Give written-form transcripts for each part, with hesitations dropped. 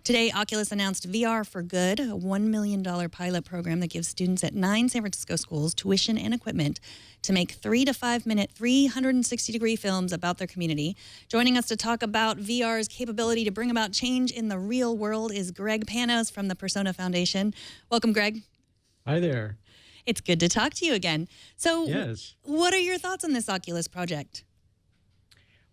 Today, Oculus announced VR for Good, a $1 million pilot program that gives students at 9 San Francisco schools tuition and equipment to make 3 to 5 minute, 360-degree films about their community. Joining us to talk about VR's capability to bring about change in the real world is Greg Panos from the Persona Foundation. Welcome, Greg. Hi there. It's good to talk to you again. So, yes. What are your thoughts on this Oculus project?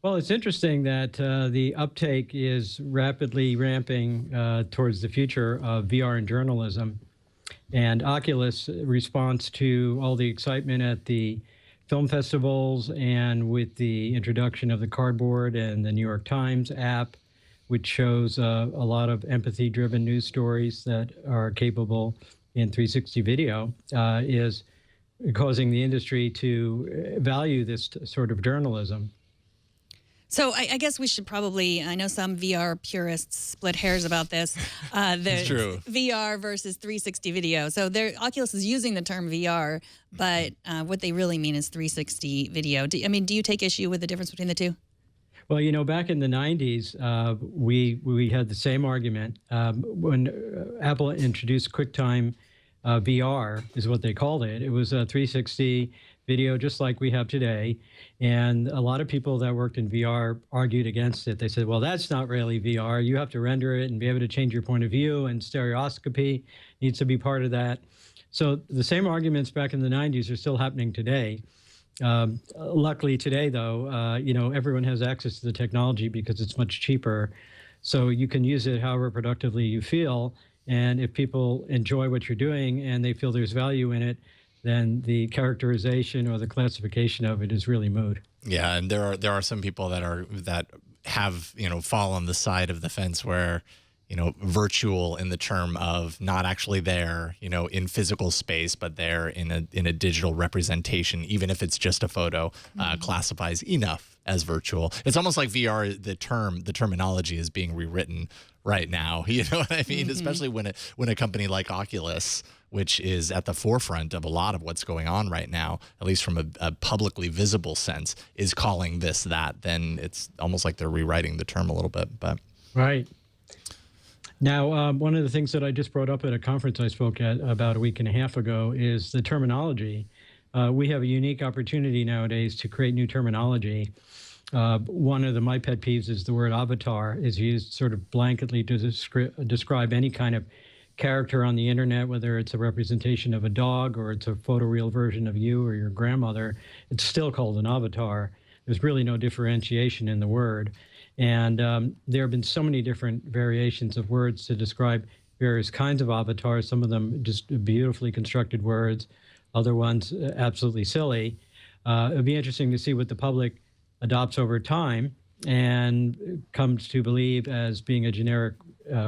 Well, it's interesting that the uptake is rapidly ramping towards the future of VR in journalism. And Oculus responds to all the excitement at the film festivals and with the introduction of the Cardboard and the New York Times app, which shows a lot of empathy-driven news stories that are capable in 360 video, is causing the industry to value this sort of journalism. So I guess we should probably, I know some VR purists split hairs about this. It's true. VR versus 360 video. So Oculus is using the term VR, but what they really mean is 360 video. Do you take issue with the difference between the two? Well, you know, back in the 90s, we had the same argument. When Apple introduced QuickTime VR, is what they called it. It was a 360 video just like we have today. And a lot of people that worked in VR argued against it. They said, well, that's not really VR. You have to render it and be able to change your point of view, and stereoscopy needs to be part of that. So the same arguments back in the 90s are still happening today. Luckily today, though, everyone has access to the technology because it's much cheaper. So you can use it however productively you feel. And if people enjoy what you're doing and they feel there's value in it, then the characterization or the classification of it is really moot. Yeah, and there are some people that have fall on the side of the fence where virtual in the term of not actually there in physical space, but there in a digital representation, even if it's just a photo, classifies enough as virtual. It's almost like VR, the terminology is being rewritten right now. You know what I mean? Especially when a company like Oculus, which is at the forefront of a lot of what's going on right now, at least from a publicly visible sense, is calling this that, then it's almost like they're rewriting the term a little bit. But right. Now, one of the things that I just brought up at a conference I spoke at about a week and a half ago is the terminology. We have a unique opportunity nowadays to create new terminology. One of my pet peeves is the word avatar is used sort of blanketly to describe any kind of character on the internet, whether it's a representation of a dog or it's a photoreal version of you or your grandmother. It's still called an avatar. There's really no differentiation in the word. And there have been so many different variations of words to describe various kinds of avatars, some of them just beautifully constructed words, other ones absolutely silly. It would be interesting to see what the public adopts over time and comes to believe as being a generic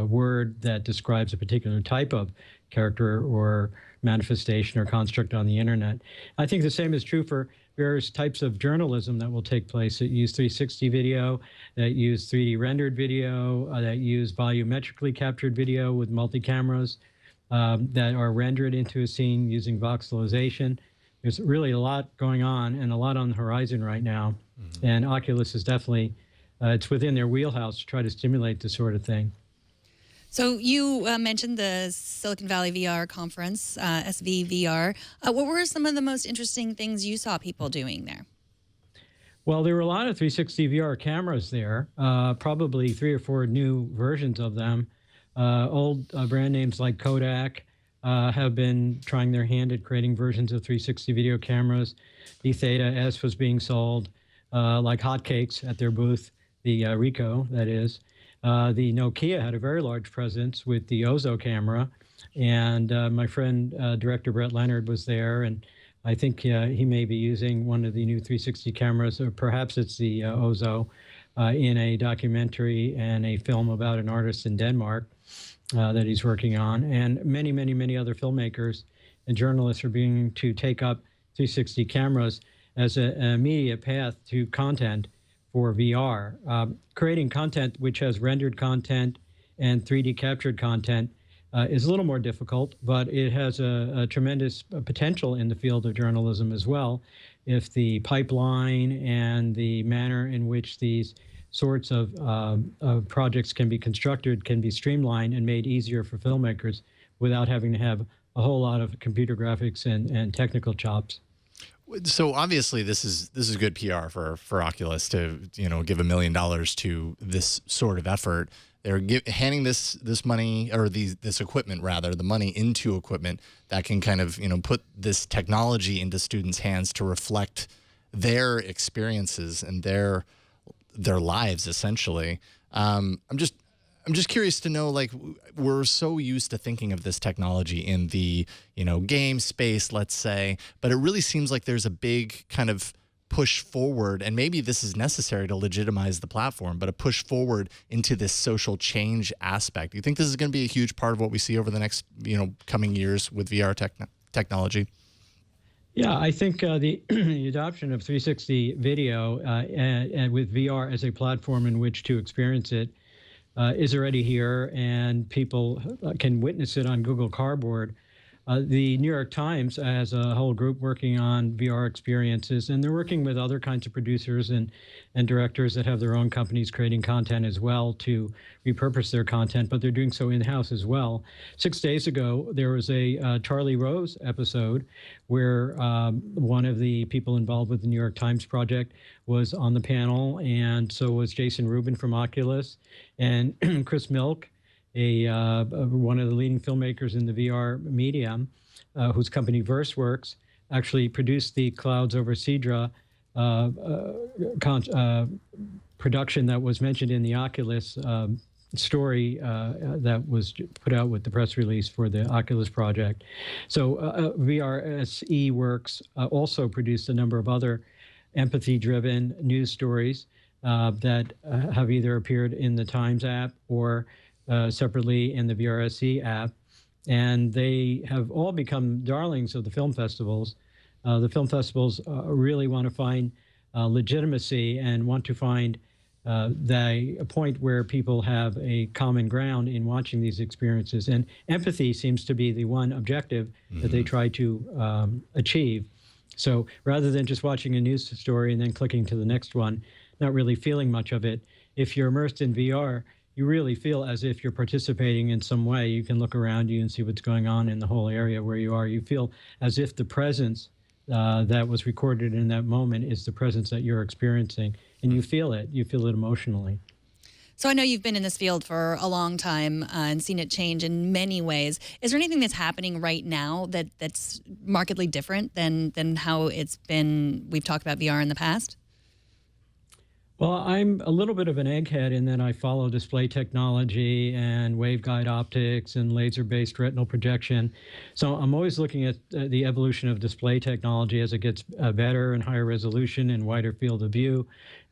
word that describes a particular type of character or manifestation or construct on the internet. I think the same is true for various types of journalism that will take place that use 360 video, that use 3D rendered video, that use volumetrically captured video with multi-cameras, that are rendered into a scene using voxelization. There's really a lot going on and a lot on the horizon right now. And Oculus is definitely, it's within their wheelhouse to try to stimulate this sort of thing. So you mentioned the Silicon Valley VR conference, SVVR. What were some of the most interesting things you saw people doing there? Well, there were a lot of 360 VR cameras there, probably 3 or 4 new versions of them. Old brand names like Kodak have been trying their hand at creating versions of 360 video cameras. The Theta S was being sold like hotcakes at their booth, the Ricoh, that is. The Nokia had a very large presence with the Ozo camera, and my friend, director Brett Leonard, was there, and I think he may be using one of the new 360 cameras, or perhaps it's the Ozo, in a documentary and a film about an artist in Denmark that he's working on. And many, many, many other filmmakers and journalists are beginning to take up 360 cameras as an immediate path to content for VR. Creating content which has rendered content and 3D captured content is a little more difficult, but it has a tremendous potential in the field of journalism as well. If the pipeline and the manner in which these sorts of projects can be constructed, can be streamlined and made easier for filmmakers without having to have a whole lot of computer graphics and technical chops. So obviously, this is good PR for Oculus to give $1 million to this sort of effort. They're handing this money, or this equipment rather, the money into equipment that can kind of put this technology into students' hands to reflect their experiences and their lives essentially. I'm just curious to know, like, we're so used to thinking of this technology in the, game space, let's say, but it really seems like there's a big kind of push forward, and maybe this is necessary to legitimize the platform, but a push forward into this social change aspect. Do you think this is going to be a huge part of what we see over the next, coming years with VR technology? Yeah, I think the adoption of 360 video and with VR as a platform in which to experience it is already here, and people can witness it on Google Cardboard. The New York Times has a whole group working on VR experiences, and they're working with other kinds of producers and directors that have their own companies creating content as well to repurpose their content, but they're doing so in-house as well. 6 days ago, there was a Charlie Rose episode where one of the people involved with the New York Times project was on the panel, and so was Jason Rubin from Oculus, and Chris Milk, one of the leading filmmakers in the VR medium, whose company VerseWorks actually produced the Clouds Over Cedra production that was mentioned in the Oculus story that was put out with the press release for the Oculus project. So VRSE Works also produced a number of other empathy-driven news stories that have either appeared in the Times app or separately in the VRSE app, and they have all become darlings of the film festivals. The film festivals really want to find legitimacy and want to find a point where people have a common ground in watching these experiences, and empathy seems to be the one objective that they try to achieve. So rather than just watching a news story and then clicking to the next one, not really feeling much of it, if you're immersed in VR, you really feel as if you're participating in some way. You can look around you and see what's going on in the whole area where you are. You feel as if the presence that was recorded in that moment is the presence that you're experiencing, and you feel it. You feel it emotionally. So I know you've been in this field for a long time and seen it change in many ways. Is there anything that's happening right now that's markedly different than how it's been, we've talked about VR in the past? Well, I'm a little bit of an egghead in that I follow display technology and waveguide optics and laser-based retinal projection. So I'm always looking at the evolution of display technology as it gets better and higher resolution and wider field of view,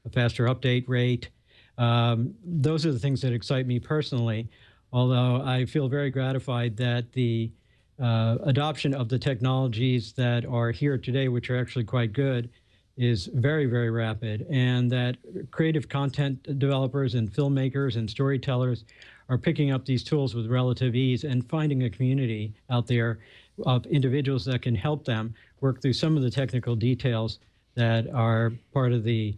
a faster update rate. Those are the things that excite me personally, although I feel very gratified that the adoption of the technologies that are here today, which are actually quite good, is very, very rapid, and that creative content developers and filmmakers and storytellers are picking up these tools with relative ease and finding a community out there of individuals that can help them work through some of the technical details that are part of the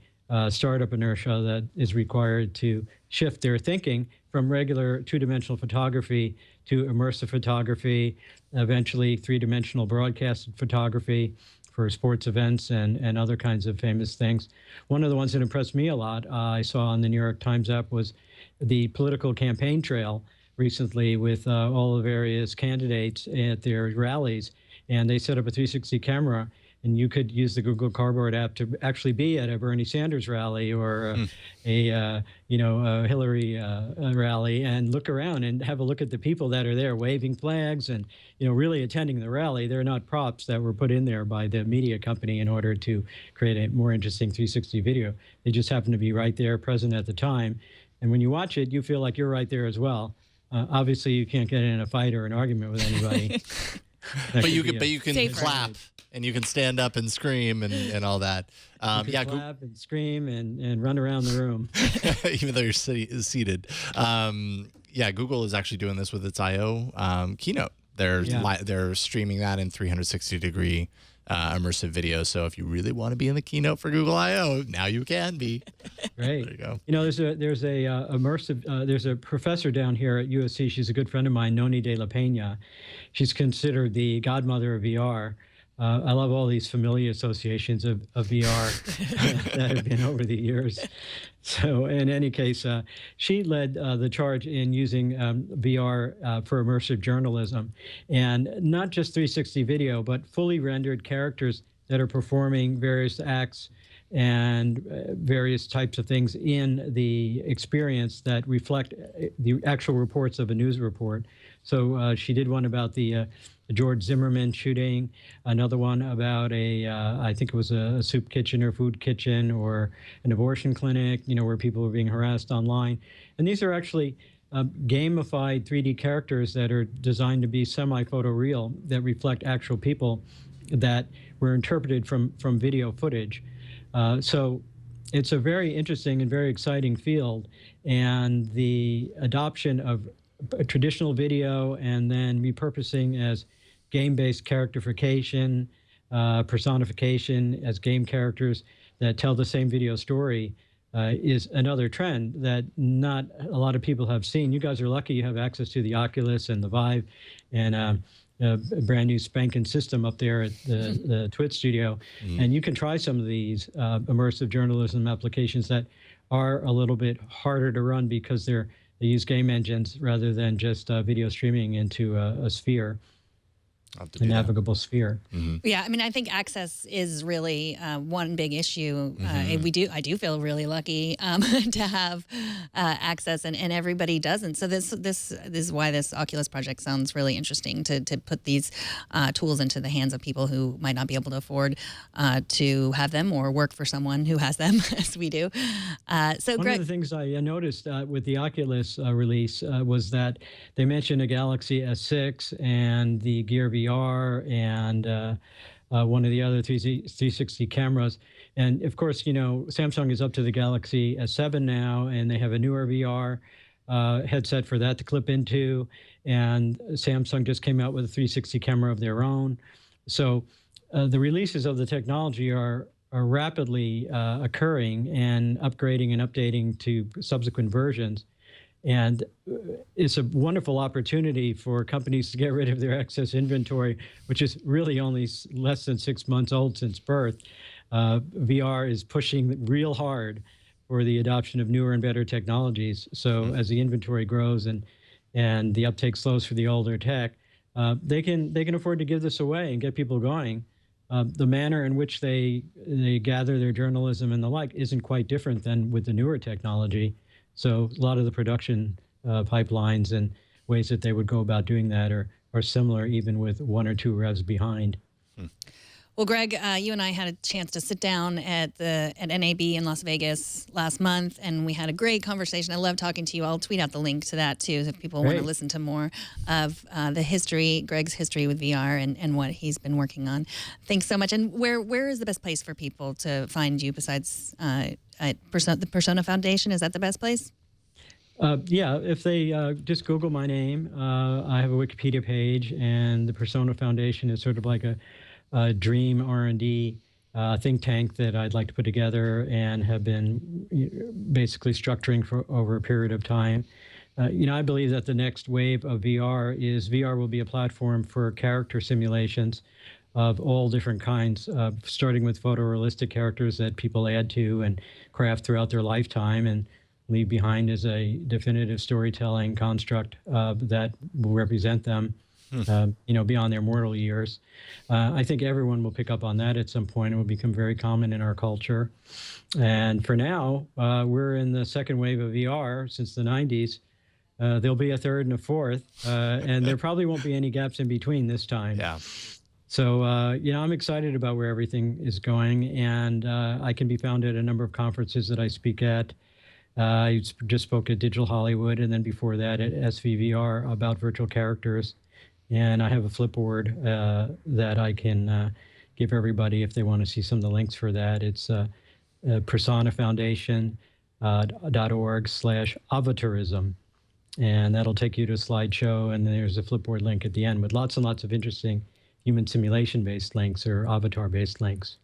startup inertia that is required to shift their thinking from regular two-dimensional photography to immersive photography, eventually three-dimensional broadcasted photography for sports events and other kinds of famous things. One of the ones that impressed me a lot I saw on the New York Times app was the political campaign trail recently with all the various candidates at their rallies, and they set up a 360 camera, and you could use the Google Cardboard app to actually be at a Bernie Sanders rally or a Hillary rally, and look around and have a look at the people that are there waving flags and really attending the rally. They're not props that were put in there by the media company in order to create a more interesting 360 video. They just happen to be right there, present at the time. And when you watch it, you feel like you're right there as well. Obviously, you can't get in a fight or an argument with anybody. But you can Safer. clap. And you can stand up and scream and all that. You can clap and scream and run around the room. Even though you're seated. Google is actually doing this with its I/O keynote. They're streaming that in 360-degree immersive video. So if you really want to be in the keynote for Google I/O, now you can be. Great. There you go. There's a professor down here at USC. She's a good friend of mine, Noni de la Peña. She's considered the godmother of VR. I love all these familiar associations of VR that have been over the years. So in any case, she led the charge in using VR for immersive journalism, and not just 360 video, but fully rendered characters that are performing various acts and various types of things in the experience that reflect the actual reports of a news report. So she did one about the George Zimmerman shooting, another one about I think it was a soup kitchen or food kitchen or an abortion clinic, where people were being harassed online. And these are actually gamified 3D characters that are designed to be semi-photoreal, that reflect actual people that were interpreted from video footage. So it's a very interesting and very exciting field, and the adoption of traditional video and then repurposing as game-based characterification, personification as game characters that tell the same video story is another trend that not a lot of people have seen. You guys are lucky you have access to the Oculus and the Vive and a brand new spanking system up there at the TWiT studio. And you can try some of these immersive journalism applications that are a little bit harder to run because they use game engines rather than just video streaming into a sphere. A navigable sphere. Yeah, I mean, I think access is really one big issue. I do feel really lucky to have access, and everybody doesn't. So this is why this Oculus project sounds really interesting, to put these tools into the hands of people who might not be able to afford to have them or work for someone who has them, as we do. So one of the things I noticed with the Oculus release was that they mentioned a Galaxy S6 and the Gear VR and one of the other 360 cameras. And of course, Samsung is up to the Galaxy S7 now, and they have a newer VR headset for that to clip into. And Samsung just came out with a 360 camera of their own. So the releases of the technology are rapidly occurring and upgrading and updating to subsequent versions. And it's a wonderful opportunity for companies to get rid of their excess inventory, which is really only less than 6 months old since birth. VR is pushing real hard for the adoption of newer and better technologies. So as the inventory grows and the uptake slows for the older tech, they can afford to give this away and get people going. The manner in which they gather their journalism and the like isn't quite different than with the newer technology. So a lot of the production pipelines and ways that they would go about doing that are similar, even with 1 or 2 revs behind. Well, Greg, you and I had a chance to sit down at NAB in Las Vegas last month, and we had a great conversation. I love talking to you. I'll tweet out the link to that, too, if people want to listen to more of Greg's history with VR and what he's been working on. Thanks so much. And where is the best place for people to find you besides the Persona Foundation? Is that the best place? Yeah, if they just Google my name, I have a Wikipedia page, and the Persona Foundation is sort of like a dream R&D think tank that I'd like to put together and have been basically structuring for over a period of time. I believe that the next wave of VR will be a platform for character simulations of all different kinds, starting with photorealistic characters that people add to and craft throughout their lifetime and leave behind as a definitive storytelling construct that will represent them beyond their mortal years. I think everyone will pick up on that at some point. It will become very common in our culture. And for now, we're in the second wave of VR since the 90s. There'll be a third and a fourth, and there probably won't be any gaps in between this time. Yeah. So, I'm excited about where everything is going, and I can be found at a number of conferences that I speak at. I just spoke at Digital Hollywood, and then before that at SVVR about virtual characters. And I have a Flipboard that I can give everybody if they want to see some of the links for that. It's personafoundation.org/avatarism. And that'll take you to a slideshow, and there's a Flipboard link at the end with lots and lots of interesting human simulation-based links or avatar-based links.